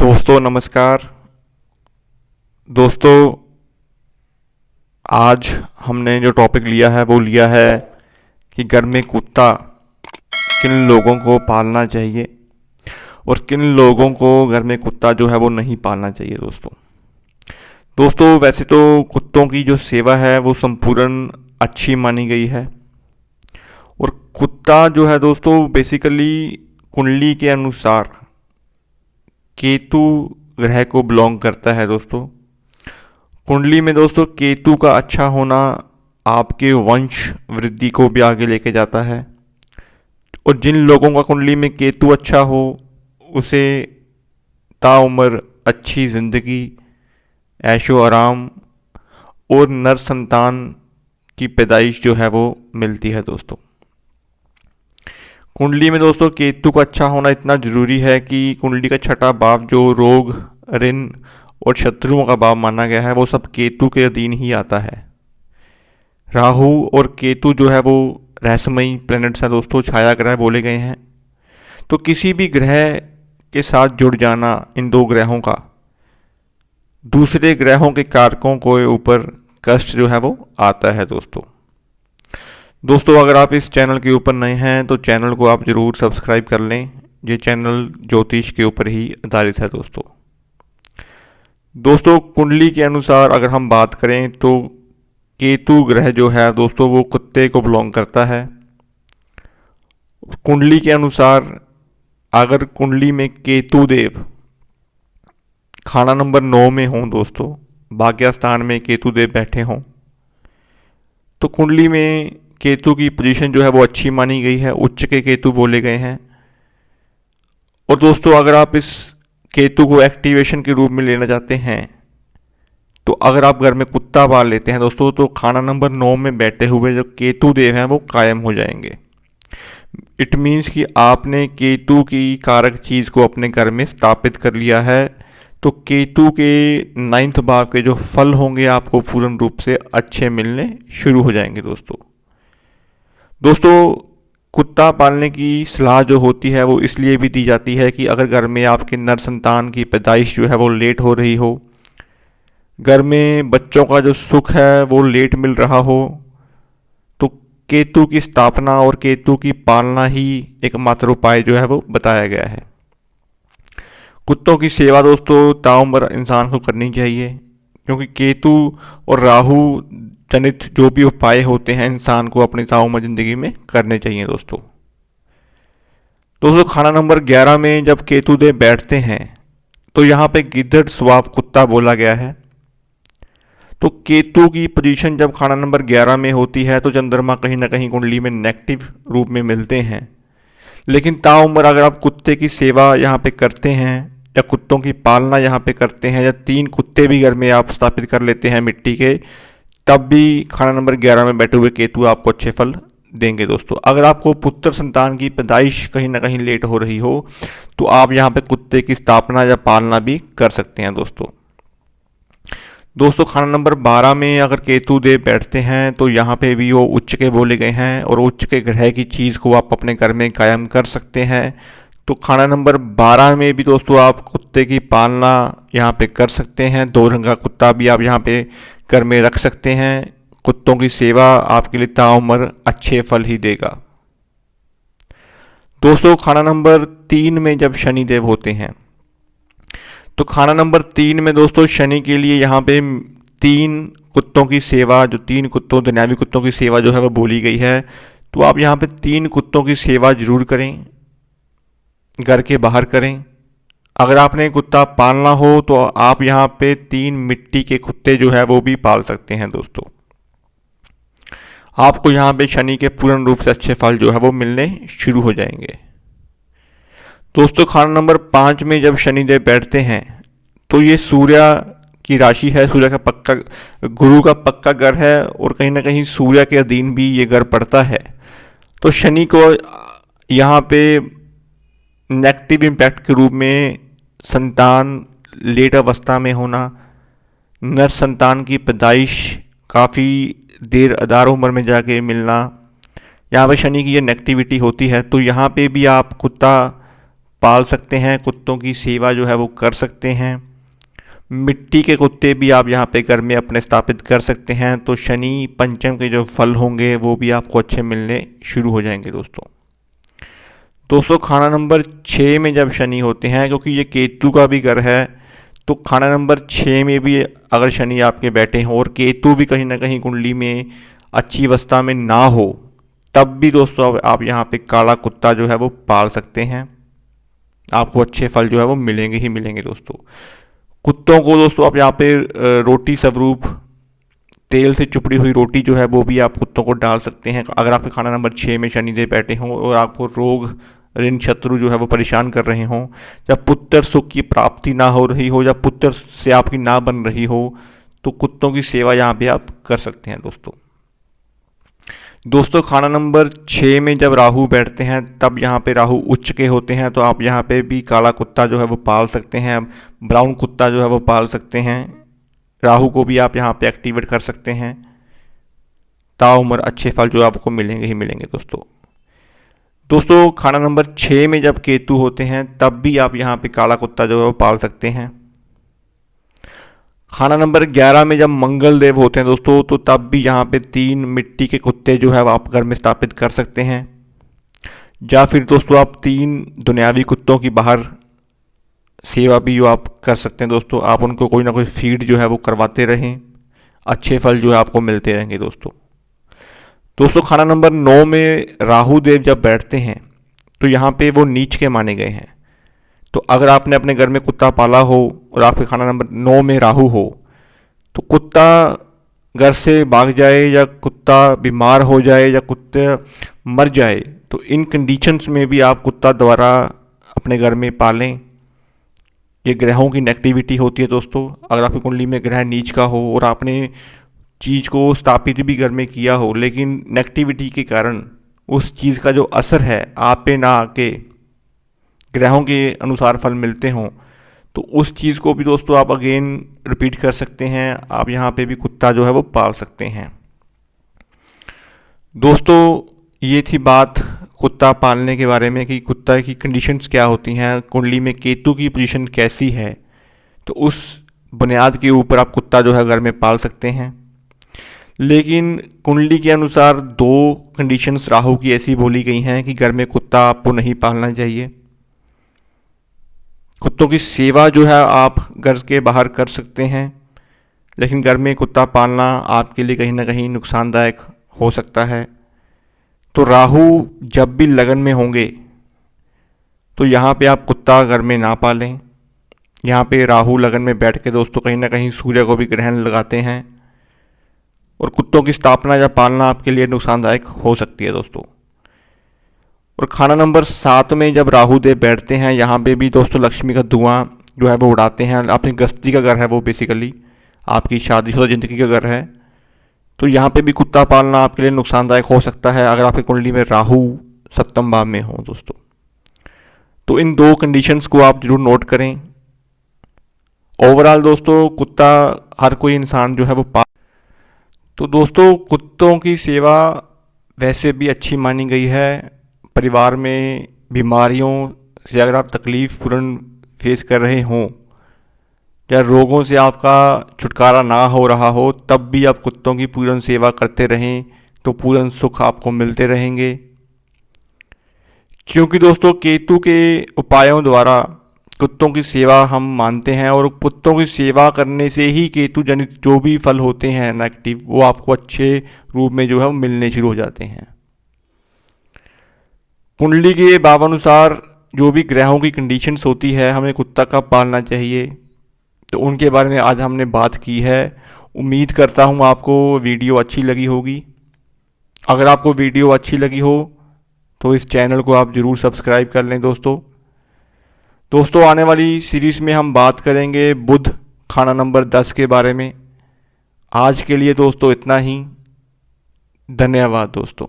दोस्तों नमस्कार। दोस्तों आज हमने जो टॉपिक लिया है वो लिया है कि घर में कुत्ता किन लोगों को पालना चाहिए और किन लोगों को घर में कुत्ता जो है वो नहीं पालना चाहिए। दोस्तों वैसे तो कुत्तों की जो सेवा है वो संपूर्ण अच्छी मानी गई है और कुत्ता जो है दोस्तों बेसिकली कुंडली के अनुसार केतु ग्रह को बिलोंग करता है। दोस्तों कुंडली में दोस्तों केतु का अच्छा होना आपके वंश वृद्धि को भी आगे लेके जाता है और जिन लोगों का कुंडली में केतु अच्छा हो उसे ताउम्र अच्छी ज़िंदगी, ऐशो आराम और नर संतान की पैदाइश जो है वो मिलती है। दोस्तों कुंडली में दोस्तों केतु का अच्छा होना इतना ज़रूरी है कि कुंडली का छठा भाव जो रोग, ऋण और शत्रुओं का भाव माना गया है वो सब केतु के अधीन ही आता है। राहु और केतु जो है वो रहस्यमयी प्लैनेट्स हैं दोस्तों, छाया ग्रह बोले गए हैं। तो किसी भी ग्रह के साथ जुड़ जाना इन दो ग्रहों का दूसरे ग्रहों के कारकों के ऊपर कष्ट जो है वो आता है। दोस्तों अगर आप इस चैनल के ऊपर नए हैं तो चैनल को आप ज़रूर सब्सक्राइब कर लें। ये चैनल ज्योतिष के ऊपर ही आधारित है। दोस्तों कुंडली के अनुसार अगर हम बात करें तो केतु ग्रह जो है दोस्तों वो कुत्ते को बिलोंग करता है। कुंडली के अनुसार अगर कुंडली में केतु देव खाना नंबर 9 में हों दोस्तों, भाग्य स्थान में केतु देव बैठे हों, तो कुंडली में केतु की पोजीशन जो है वो अच्छी मानी गई है, उच्च के केतु बोले गए हैं। और दोस्तों अगर आप इस केतु को एक्टिवेशन के रूप में लेना चाहते हैं तो अगर आप घर में कुत्ता पाल लेते हैं दोस्तों तो खाना नंबर 9 में बैठे हुए जो केतु देव हैं वो कायम हो जाएंगे। इट मीन्स कि आपने केतु की कारक चीज़ को अपने घर में स्थापित कर लिया है। तो केतु के 9th भाव के जो फल होंगे आपको पूर्ण रूप से अच्छे मिलने शुरू हो जाएंगे। दोस्तों कुत्ता पालने की सलाह जो होती है वो इसलिए भी दी जाती है कि अगर घर में आपके नर संतान की पैदाइश जो है वो लेट हो रही हो, घर में बच्चों का जो सुख है वो लेट मिल रहा हो, तो केतु की स्थापना और केतु की पालना ही एकमात्र उपाय जो है वो बताया गया है। कुत्तों की सेवा दोस्तों ताउम्र इंसान को करनी चाहिए क्योंकि केतु और राहु जनित जो भी उपाय होते हैं इंसान को अपनी ताउम्र ज़िंदगी में करने चाहिए। दोस्तों खाना नंबर 11 में जब केतु देव बैठते हैं तो यहाँ पे गिद्धड़ स्वभाव कुत्ता बोला गया है। तो केतु की पोजीशन जब खाना नंबर 11 में होती है तो चंद्रमा कहीं ना कहीं कुंडली में नेगेटिव रूप में मिलते हैं, लेकिन ताउम्र अगर आप कुत्ते की सेवा यहाँ पे करते हैं या कुत्तों की पालना यहाँ पे करते हैं या 3 कुत्ते भी घर में आप स्थापित कर लेते हैं मिट्टी के, तब भी खाना नंबर 11 में बैठे हुए केतु आपको अच्छे फल देंगे। दोस्तों अगर आपको पुत्र संतान की पैदाइश कहीं ना कहीं लेट हो रही हो तो आप यहाँ पे कुत्ते की स्थापना या पालना भी कर सकते हैं। दोस्तों खाना नंबर 12 में अगर केतु देव बैठते हैं तो यहाँ पे भी वो उच्च के बोले गए हैं और उच्च के ग्रह की चीज़ को आप अपने घर में कायम कर सकते हैं। तो खाना नंबर 12 में भी दोस्तों आप कुत्ते की पालना यहाँ पे कर सकते हैं। 2 रंग का कुत्ता भी आप यहाँ पे घर में रख सकते हैं। कुत्तों की सेवा आपके लिए ताउम्र अच्छे फल ही देगा। दोस्तों खाना नंबर 3 में जब शनि देव होते हैं तो खाना नंबर 3 में दोस्तों शनि के लिए यहाँ पे 3 कुत्तों की सेवा, जो 3 कुत्तों दुनियावी कुत्तों की सेवा जो है वो बोली गई है। तो आप यहाँ पे 3 कुत्तों की सेवा जरूर करें, घर के बाहर करें। अगर आपने कुत्ता पालना हो तो आप यहाँ पे 3 मिट्टी के कुत्ते जो है वो भी पाल सकते हैं। दोस्तों आपको यहाँ पे शनि के पूर्ण रूप से अच्छे फल जो है वो मिलने शुरू हो जाएंगे। दोस्तों खाना नंबर 5 में जब शनिदेव बैठते हैं तो ये सूर्य की राशि है, सूर्य का पक्का गुरु का पक्का घर है और कहीं ना कहीं सूर्य के अधीन भी ये घर पड़ता है। तो शनि को यहाँ पे नेगेटिव इम्पैक्ट के रूप में संतान लेट अवस्था में होना, नर संतान की पैदाइश काफ़ी देर अदार उम्र में जाके मिलना, यहाँ पे शनि की ये नेगेटिविटी होती है। तो यहाँ पे भी आप कुत्ता पाल सकते हैं, कुत्तों की सेवा जो है वो कर सकते हैं। मिट्टी के कुत्ते भी आप यहाँ पे घर में अपने स्थापित कर सकते हैं। तो शनि पंचम के जो फल होंगे वो भी आपको अच्छे मिलने शुरू हो जाएंगे दोस्तों खाना नंबर 6 में जब शनि होते हैं, क्योंकि ये केतु का भी घर है, तो खाना नंबर 6 में भी अगर शनि आपके बैठे हों और केतु भी कहीं ना कहीं कुंडली में अच्छी अवस्था में ना हो, तब भी दोस्तों आप यहाँ पे काला कुत्ता जो है वो पाल सकते हैं। आपको अच्छे फल जो है वो मिलेंगे ही मिलेंगे दोस्तों। कुत्तों को दोस्तों आप यहाँ पे रोटी स्वरूप तेल से चुपड़ी हुई रोटी जो है वो भी आप कुत्तों को डाल सकते हैं। अगर आपके खाना नंबर 6 में शनिदेव बैठे हों और आपको रोग ऋण शत्रु जो है वो परेशान कर रहे हों, या पुत्र सुख की प्राप्ति ना हो रही हो, या पुत्र से आपकी ना बन रही हो, तो कुत्तों की सेवा यहाँ पे आप कर सकते हैं दोस्तों खाना नंबर 6 में जब राहु बैठते हैं तब यहाँ पे राहु उच्च के होते हैं, तो आप यहाँ पे भी काला कुत्ता जो है वो पाल सकते हैं, ब्राउन कुत्ता जो है वो पाल सकते हैं। राहु को भी आप यहाँ पे एक्टिवेट कर सकते हैं। ताउम्र अच्छे फल जो आपको मिलेंगे ही मिलेंगे दोस्तों खाना नंबर 6 में जब केतु होते हैं तब भी आप यहाँ पे काला कुत्ता जो है वो पाल सकते हैं। खाना नंबर 11 में जब मंगल देव होते हैं दोस्तों, तो तब भी यहाँ पे 3 मिट्टी के कुत्ते जो है आप घर में स्थापित कर सकते हैं। या फिर दोस्तों आप 3 दुनियावी कुत्तों की बाहर सेवा भी जो आप कर सकते हैं दोस्तों। आप उनको कोई ना कोई फीड जो है वो करवाते रहें, अच्छे फल जो है आपको मिलते रहेंगे दोस्तों खाना नंबर 9 में राहु देव जब बैठते हैं तो यहाँ पे वो नीच के माने गए हैं। तो अगर आपने अपने घर में कुत्ता पाला हो और आपके खाना नंबर 9 में राहु हो, तो कुत्ता घर से भाग जाए या कुत्ता बीमार हो जाए या कुत्ता मर जाए, तो इन कंडीशंस में भी आप कुत्ता द्वारा अपने घर में पालें। ये ग्रहों की नेगेटिविटी होती है दोस्तों। अगर आपकी कुंडली में ग्रह नीच का हो और आपने चीज़ को स्थापित भी घर में किया हो, लेकिन नेगेटिविटी के कारण उस चीज़ का जो असर है आप पे ना आके ग्रहों के अनुसार फल मिलते हों, तो उस चीज़ को भी दोस्तों आप अगेन रिपीट कर सकते हैं। आप यहाँ पे भी कुत्ता जो है वो पाल सकते हैं दोस्तों। ये थी बात कुत्ता पालने के बारे में कि कुत्ता की कंडीशंस क्या होती हैं, कुंडली में केतु की पोजीशन कैसी है, तो उस बुनियाद के ऊपर आप कुत्ता जो है घर में पाल सकते हैं। लेकिन कुंडली के अनुसार 2 कंडीशंस राहु की ऐसी बोली गई हैं कि घर में कुत्ता आपको नहीं पालना चाहिए। कुत्तों की सेवा जो है आप घर के बाहर कर सकते हैं, लेकिन घर में कुत्ता पालना आपके लिए कहीं ना कहीं नुकसानदायक हो सकता है। तो राहु जब भी लगन में होंगे तो यहाँ पे आप कुत्ता घर में ना पालें। यहाँ पे राहु लगन में बैठ के दोस्तों कहीं ना कहीं सूर्य को भी ग्रहण लगाते हैं और कुत्तों की स्थापना या पालना आपके लिए नुकसानदायक हो सकती है दोस्तों। और खाना नंबर 7 में जब राहु देव बैठते हैं, यहाँ पे भी दोस्तों लक्ष्मी का धुआं जो है वो उड़ाते हैं। अपनी गृहस्थी का घर है वो, बेसिकली आपकी शादीशुदा ज़िंदगी का घर है, तो यहाँ पे भी कुत्ता पालना आपके लिए नुकसानदायक हो सकता है अगर आपकी कुंडली में राहु 7वें भाव में हो दोस्तों। तो इन 2 कंडीशंस को आप जरूर नोट करें। ओवरऑल दोस्तों कुत्ता हर कोई इंसान जो है वो तो दोस्तों कुत्तों की सेवा वैसे भी अच्छी मानी गई है। परिवार में बीमारियों से अगर आप तकलीफ़ पूर्ण फेस कर रहे हों या रोगों से आपका छुटकारा ना हो रहा हो, तब भी आप कुत्तों की पूर्ण सेवा करते रहें तो पूर्ण सुख आपको मिलते रहेंगे। क्योंकि दोस्तों केतु के उपायों द्वारा कुत्तों की सेवा हम मानते हैं और कुत्तों की सेवा करने से ही केतु जनित जो भी फल होते हैं नेगेटिव, वो आपको अच्छे रूप में जो है वो मिलने शुरू हो जाते हैं। कुंडली के भावानुसार जो भी ग्रहों की कंडीशंस होती है, हमें कुत्ता कब पालना चाहिए, तो उनके बारे में आज हमने बात की है। उम्मीद करता हूँ आपको वीडियो अच्छी लगी होगी। अगर आपको वीडियो अच्छी लगी हो तो इस चैनल को आप ज़रूर सब्सक्राइब कर लें दोस्तों आने वाली सीरीज़ में हम बात करेंगे बुध खाना नंबर 10 के बारे में। आज के लिए दोस्तों इतना ही। धन्यवाद दोस्तों।